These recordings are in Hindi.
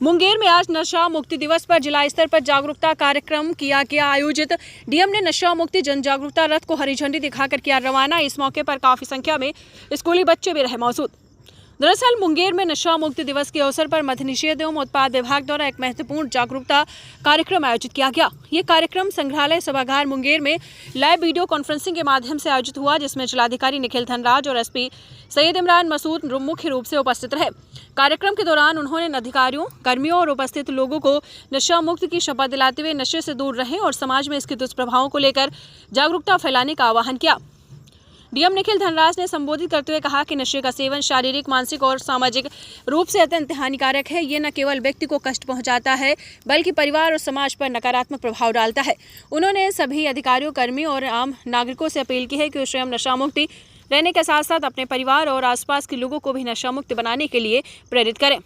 मुंगेर में आज नशा मुक्ति दिवस पर जिला स्तर पर जागरूकता कार्यक्रम किया गया आयोजित। डीएम ने नशा मुक्ति जन जागरूकता रथ को हरी झंडी दिखाकर किया रवाना। इस मौके पर काफी संख्या में स्कूली बच्चे भी रहे मौजूद। दरअसल मुंगेर में नशा मुक्ति दिवस के अवसर पर मद्य निषेध एवं उत्पाद विभाग द्वारा एक महत्वपूर्ण जागरूकता कार्यक्रम आयोजित किया गया। ये कार्यक्रम संग्रहालय सभागार मुंगेर में लाइव वीडियो कॉन्फ्रेंसिंग के माध्यम से आयोजित हुआ, जिसमें जिलाधिकारी निखिल धनराज और एसपी सैयद इमरान मसूद मुख्य रूप से उपस्थित रहे। कार्यक्रम के दौरान उन्होंने अधिकारियों, कर्मियों और उपस्थित लोगों को नशा मुक्त की शपथ दिलाते हुए नशे से दूर रहें और समाज में इसके दुष्प्रभावों को लेकर जागरूकता फैलाने का आह्वान किया। डीएम निखिल धनराज ने संबोधित करते हुए कहा कि नशे का सेवन शारीरिक, मानसिक और सामाजिक रूप से अत्यंत हानिकारक है। ये न केवल व्यक्ति को कष्ट पहुंचाता है बल्कि परिवार और समाज पर नकारात्मक प्रभाव डालता है। उन्होंने सभी अधिकारियों, कर्मियों और आम नागरिकों से अपील की है कि स्वयं नशा मुक्ति रहने के साथ साथ अपने परिवार और आसपास के लोगों को भी नशा मुक्त बनाने के लिए प्रेरित करें।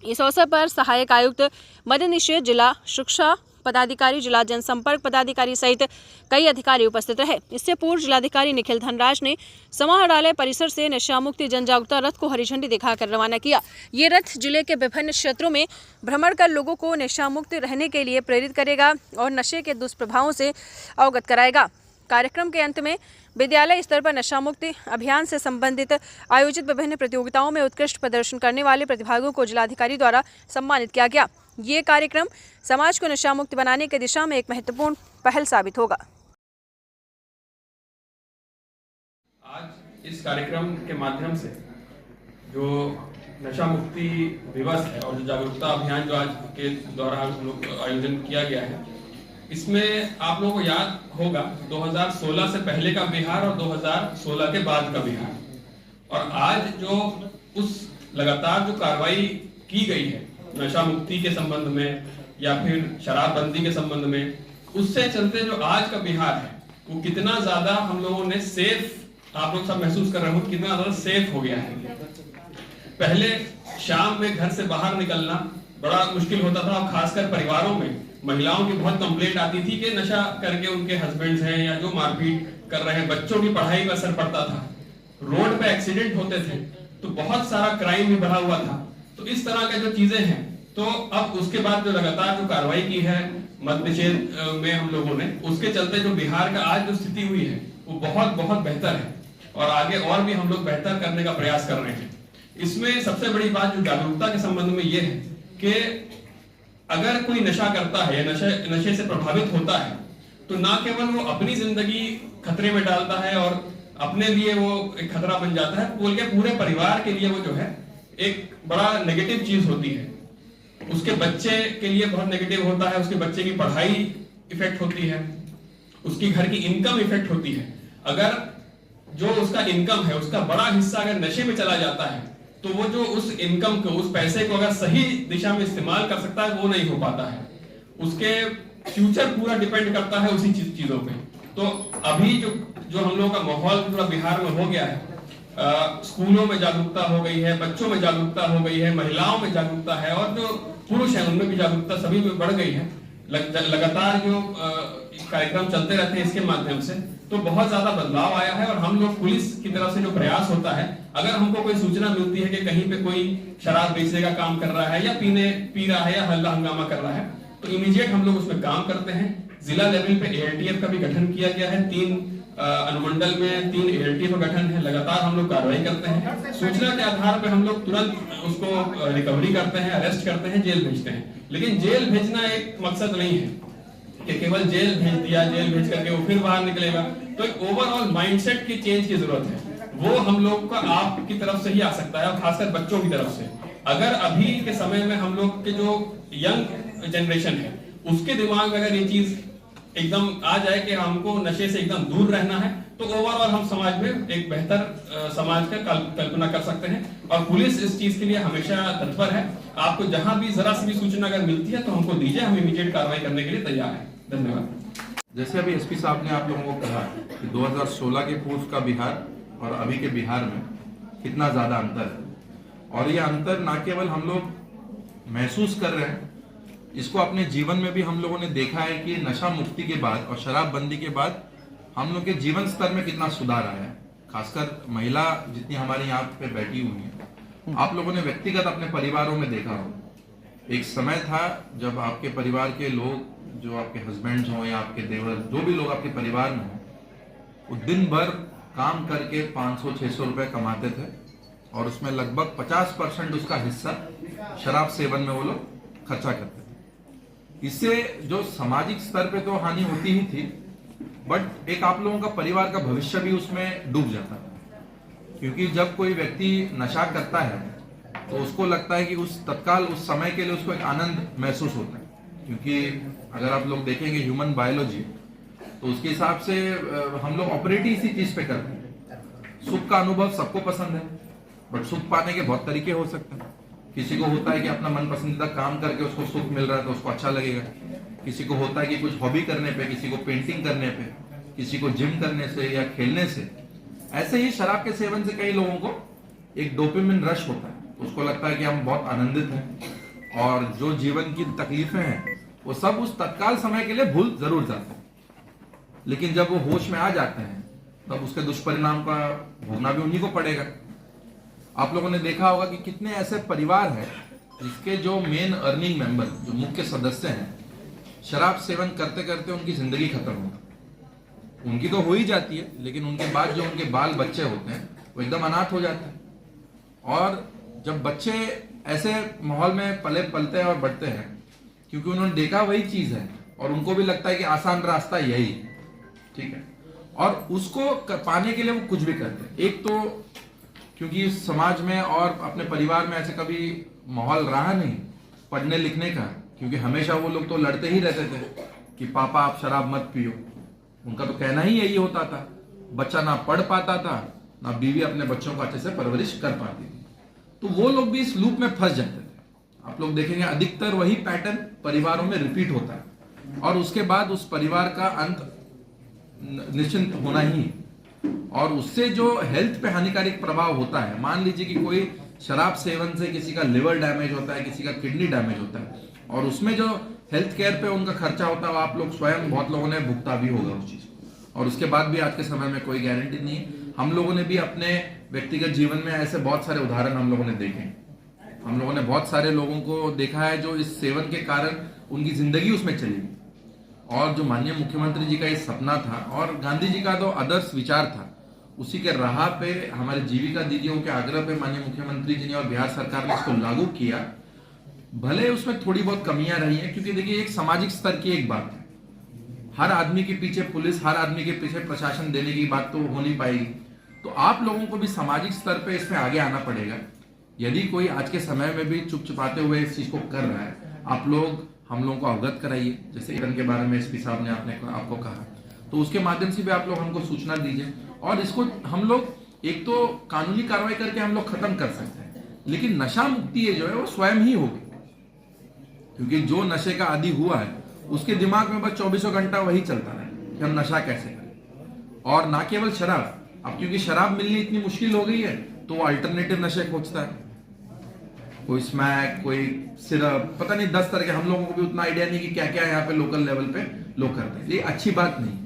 इस अवसर पर सहायक आयुक्त मद्य निषेध, जिला शिक्षा पदाधिकारी, जिला जनसंपर्क पदाधिकारी सहित कई अधिकारी उपस्थित रहे। इससे पूर्व जिलाधिकारी निखिल धनराज ने समाहरणालय परिसर से नशा मुक्ति जन जागरूकता रथ को हरी झंडी दिखाकर रवाना किया। ये रथ जिले के विभिन्न क्षेत्रों में भ्रमण कर लोगों को नशा मुक्त रहने के लिए प्रेरित करेगा और नशे के दुष्प्रभावों से अवगत कराएगा। कार्यक्रम के अंत में विद्यालय स्तर पर नशा मुक्ति अभियान से संबंधित आयोजित विभिन्न प्रतियोगिताओं में उत्कृष्ट प्रदर्शन करने वाले प्रतिभागियों को जिलाधिकारी द्वारा सम्मानित किया गया। ये कार्यक्रम समाज को नशा मुक्त बनाने की दिशा में एक महत्वपूर्ण पहल साबित होगा। आज इस कार्यक्रम के माध्यम से जो नशा मुक्ति दिवस है और जो जागरूकता अभियान जो आज के द्वारा हम लोग आयोजन किया गया है, इसमें आप लोगों को याद होगा 2016 से पहले का बिहार और 2016 के बाद का बिहार, और आज जो उस लगातार जो कार्रवाई की गई है नशा मुक्ति के संबंध में या फिर शराबबंदी के संबंध में, उससे चलते जो आज का बिहार है वो कितना ज्यादा हम लोगों ने सेफ, आप लोग सब महसूस कर रहे हो कितना ज्यादा सेफ हो गया है। पहले शाम में घर से बाहर निकलना बड़ा मुश्किल होता था, और खासकर परिवारों में महिलाओं की बहुत कंप्लेंट आती थी कि नशा करके उनके हस्बैंड्स हैं या जो मारपीट कर रहे हैं, बच्चों की पढ़ाई पर असर पड़ता था, रोड पे एक्सीडेंट होते थे, तो बहुत सारा क्राइम भी बढ़ा हुआ था। तो इस तरह के जो चीजें हैं, तो अब उसके बाद जो लगातार जो कार्रवाई की है मद्य निषेध में हम लोगों ने, उसके चलते जो बिहार का आज जो स्थिति हुई है वो बहुत बहुत बेहतर है, और आगे और भी हम लोग बेहतर करने का प्रयास कर रहे हैं। इसमें सबसे बड़ी बात जो जागरूकता के संबंध में ये है कि अगर कोई नशा करता है या नशे से प्रभावित होता है, तो ना केवल वो अपनी जिंदगी खतरे में डालता है और अपने लिए वो एक खतरा बन जाता है, बोल के पूरे परिवार के लिए वो जो है एक बड़ा नेगेटिव चीज होती है। उसके बच्चे के लिए बहुत नेगेटिव होता है, उसके बच्चे की पढ़ाई इफेक्ट होती है, उसकी घर की इनकम इफेक्ट होती है। अगर जो उसका इनकम है उसका बड़ा हिस्सा अगर नशे में चला जाता है, तो वो जो उस इनकम को, उस पैसे को अगर सही दिशा में इस्तेमाल कर सकता है वो नहीं हो पाता है। उसके फ्यूचर पूरा डिपेंड करता है उसी चीजों पे। तो अभी जो हम लोगों का माहौल पूरा बिहार में हो गया है, स्कूलों में जागरूकता हो गई है, बच्चों में जागरूकता हो गई है, महिलाओं में जागरूकता है, और जो पुरुष है उनमें भी जागरूकता सभी में बढ़ गई है। लगातार जो कार्यक्रम चलते रहते हैं इसके माध्यम से तो बहुत ज्यादा बदलाव आया है। और हम लोग पुलिस की तरफ से जो प्रयास होता है, अगर हमको कोई सूचना मिलती है कि कहीं पे कोई शराब बेचने का काम कर रहा है या पी रहा है या हल्ला हंगामा कर रहा है, तो इमीडिएट हम लोग उसमें काम करते हैं। जिला लेवल पे एएलटीएफ का भी गठन किया गया है, 3 अनुमंडल में 3 एएलटीएफ का गठन है। लगातार हम लोग कार्रवाई करते हैं, सूचना के आधार पर हम लोग तुरंत उसको रिकवरी करते हैं, अरेस्ट करते हैं, जेल भेजते हैं। लेकिन जेल भेजना एक मकसद नहीं है कि केवल जेल भेज दिया, जेल भेज करके वो फिर बाहर निकलेगा। तो एक ओवरऑल माइंडसेट की चेंज की जरूरत है, वो हम लोग का आपकी तरफ से ही आ सकता है, और खासकर बच्चों की तरफ से। अगर अभी के समय में हम लोग के जो यंग जनरेशन है उसके दिमाग में अगर ये चीज एकदम आ जाए कि हमको नशे से एकदम दूर रहना है, तो ओवरऑल हम समाज में एक बेहतर समाज का कल्पना कर सकते हैं। और पुलिस इस चीज के लिए हमेशा तत्पर है। आपको जहां भी जरा सी भी सूचना अगर मिलती है तो हमको दीजिए, हम इमीडिएट कार्रवाई करने के लिए तैयार हैं। धन्यवाद। जैसे अभी एसपी साहब ने आप लोगों को कहा कि 2016 के पूर्व का बिहार और अभी के बिहार में कितना ज्यादा अंतर है, और ये अंतर ना केवल हम लोग महसूस कर रहे हैं, इसको अपने जीवन में भी हम लोगों ने देखा है कि नशा मुक्ति के बाद और शराबबंदी के बाद हम लोग के जीवन स्तर में कितना सुधार आया है। खासकर महिला जितनी हमारे यहाँ पे बैठी हुई है, आप लोगों ने व्यक्तिगत अपने परिवारों में देखा हो एक समय था जब आपके परिवार के लोग, जो आपके हस्बैंड्स हों या आपके देवर, जो भी लोग आपके परिवार में हों, वो दिन भर काम करके 500-600 रुपए कमाते थे और उसमें लगभग 50% उसका हिस्सा शराब सेवन में वो लोग खर्चा करते थे। इससे जो सामाजिक स्तर पे तो हानि होती ही थी, बट एक आप लोगों का परिवार का भविष्य भी उसमें डूब जाता था। क्योंकि जब कोई व्यक्ति नशा करता है तो उसको लगता है कि उस तत्काल उस समय के लिए उसको एक आनंद महसूस होता है। क्योंकि अगर आप लोग देखेंगे ह्यूमन बायोलॉजी, तो उसके हिसाब से हम लोग ऑपरेट ही इसी चीज पे करते हैं। सुख का अनुभव सबको पसंद है, बट सुख पाने के बहुत तरीके हो सकते हैं। किसी को होता है कि अपना मन पसंदीदा काम करके उसको सुख मिल रहा है तो उसको अच्छा लगेगा। किसी को होता है कि कुछ हॉबी करने पे, किसी को पेंटिंग करने पे, किसी को जिम करने से या खेलने से। ऐसे ही शराब के सेवन से कई लोगों को एक डोपामिन रश होता है, उसको लगता है कि हम बहुत आनंदित हैं और जो जीवन की तकलीफें हैं वो सब उस तत्काल समय के लिए भूल जरूर जाते हैं। लेकिन जब वो होश में आ जाते हैं तब उसके दुष्परिणाम का भोगना भी उन्हीं को पड़ेगा। आप लोगों ने देखा होगा कि कितने ऐसे परिवार हैं जिसके जो मेन अर्निंग मेंबर, जो मुख्य सदस्य हैं, शराब सेवन करते करते उनकी जिंदगी खत्म होती। उनकी तो हो ही जाती है, लेकिन उनके बाद जो उनके बाल बच्चे होते हैं वो एकदम अनाथ हो जाते हैं। और जब बच्चे ऐसे माहौल में पलते हैं और बढ़ते हैं, क्योंकि उन्होंने देखा वही चीज है और उनको भी लगता है कि आसान रास्ता यही, ठीक है, और उसको पाने के लिए वो कुछ भी करते हैं। एक तो क्योंकि समाज में और अपने परिवार में ऐसे कभी माहौल रहा नहीं पढ़ने लिखने का, क्योंकि हमेशा वो लोग तो लड़ते ही रहते थे कि पापा आप शराब मत पियो। उनका तो कहना ही यही होता था। बच्चा ना पढ़ पाता था, ना बीवी अपने बच्चों को अच्छे से परवरिश कर पाती थी। तो वो लोग भी इस लूप में फंस जाते थे। आप लोग देखेंगे अधिकतर वही पैटर्न परिवारों में रिपीट होता है और उसके बाद उस परिवार का अंत निश्चिंत होना ही। और उससे जो हेल्थ पे हानिकारक प्रभाव होता है, मान लीजिए कि कोई शराब सेवन से किसी का लिवर डैमेज होता है, किसी का किडनी डैमेज होता है, और उसमें जो हेल्थ केयर पे उनका खर्चा होता है, आप लोग स्वयं बहुत लोगों ने भुगता भी होगा उस चीज को। और उसके बाद भी आज के समय में कोई गारंटी नहीं है। हम लोगों ने भी अपने व्यक्तिगत जीवन में ऐसे बहुत सारे उदाहरण हम लोगों ने देखे हैं। हम लोगों ने बहुत सारे लोगों को देखा है जो इस सेवन के कारण उनकी जिंदगी उसमें चली गई। और जो माननीय मुख्यमंत्री जी का ये सपना था और गांधी जी का जो आदर्श विचार था, उसी के राह पे हमारे जीविका दीदियों के आग्रह पे माननीय मुख्यमंत्री जी ने और बिहार सरकार ने इसको लागू किया। भले उसमें थोड़ी बहुत कमियां रही हैं, क्योंकि देखिए एक सामाजिक स्तर की एक बात है, हर आदमी के पीछे पुलिस, हर आदमी के पीछे प्रशासन देने की बात तो हो नहीं पाएगी। तो आप लोगों को भी सामाजिक स्तर पे इसमें आगे आना पड़ेगा। यदि कोई आज के समय में भी चुप चुपाते हुए इस चीज को कर रहा है, आप लोग हम लोगों को अवगत कराइए। जैसे इरन के बारे में एसपी साहब ने आपको कहा, तो उसके माध्यम से भी आप लोग हमको सूचना दीजिए और इसको हम लोग एक तो कानूनी कार्रवाई करके हम लोग खत्म कर सकते हैं, लेकिन नशा मुक्ति जो है वो स्वयं ही होगी। क्योंकि जो नशे का आदी हुआ है उसके दिमाग में बस 24 घंटा वही चलता है कि हम नशा कैसे करें। और ना केवल शराब, अब क्योंकि शराब मिलनी इतनी मुश्किल हो गई है तो वो अल्टरनेटिव नशे खोजता है। कोई स्मैक, कोई सिरप, पता नहीं 10 तरह के। हम लोगों को भी उतना आइडिया नहीं कि क्या क्या यहाँ पे लोकल लेवल पे लोग करते हैं। ये अच्छी बात नहीं।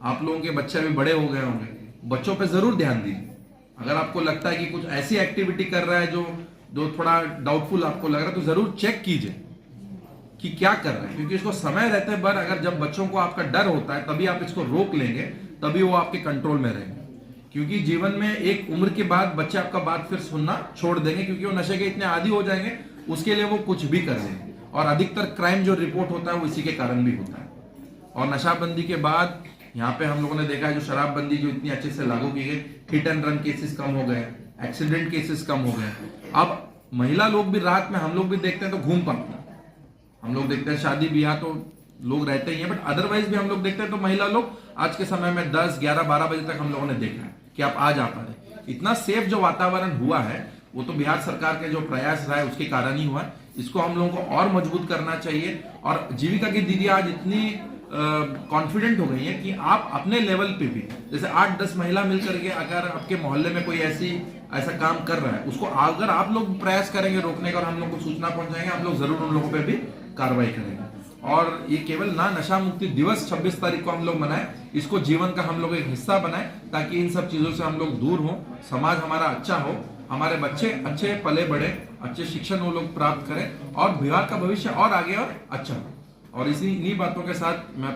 आप लोगों के बच्चे अभी बड़े हो गए होंगे, बच्चों पे जरूर ध्यान दीजिए। अगर आपको लगता है कि कुछ ऐसी एक्टिविटी कर रहा है जो थोड़ा डाउटफुल आपको लग रहा है, तो जरूर चेक कीजिए कि क्या कर रहे हैं। क्योंकि इसको समय रहते पर अगर जब बच्चों को आपका डर होता है तभी आप इसको रोक लेंगे, तभी वो आपके कंट्रोल में रहेंगे। क्योंकि जीवन में एक उम्र के बाद बच्चे आपका बात फिर सुनना छोड़ देंगे, क्योंकि वो नशे के इतने आदी हो जाएंगे, उसके लिए वो कुछ भी कर देंगे। और अधिकतर क्राइम जो रिपोर्ट होता है वो इसी के कारण भी होता है। और नशाबंदी के बाद यहाँ पे हम लोगों ने देखा है, जो शराबबंदी जो इतनी अच्छे से लागू की गई, हिट एंड रन केसेस कम हो गए, एक्सीडेंट केसेस कम हो गए। अब महिला लोग भी रात में हम लोग भी देखते हैं तो घूम पाते हैं। हम लोग देखते हैं शादी ब्याह तो लोग रहते ही हैं, बट अदरवाइज भी हम लोग देखते हैं तो महिला लोग आज के समय में 10, 11, 12 बजे तक हम लोगों ने देखा है कि आप आ जा पा रहे। इतना सेफ जो वातावरण हुआ है वो तो बिहार सरकार के जो प्रयास रहा है उसके कारण ही हुआ है। इसको हम लोगों को और मजबूत करना चाहिए। और जीविका की दीदी आज इतनी कॉन्फिडेंट हो गई है कि आप अपने लेवल पे भी, जैसे 8-10 महिला मिलकर के अगर आपके मोहल्ले में कोई ऐसा काम कर रहा है, उसको अगर आप लोग प्रयास करेंगे रोकने का और हम लोग को सूचना पहुंचाएंगे, आप लोग जरूर उन लोगों पे भी कार्रवाई करेंगे। और ये केवल ना नशा मुक्ति दिवस 26 तारीख को हम लोग मनाएं, इसको जीवन का हम लोग एक हिस्सा बनाएं, ताकि इन सब चीजों से हम लोग दूर हों, समाज हमारा अच्छा हो हमारे बच्चे अच्छे पले बढ़े, अच्छे शिक्षण वो लोग प्राप्त करें और बिहार का भविष्य और आगे और अच्छा हो। और इन्हीं बातों के साथ मैं अपनी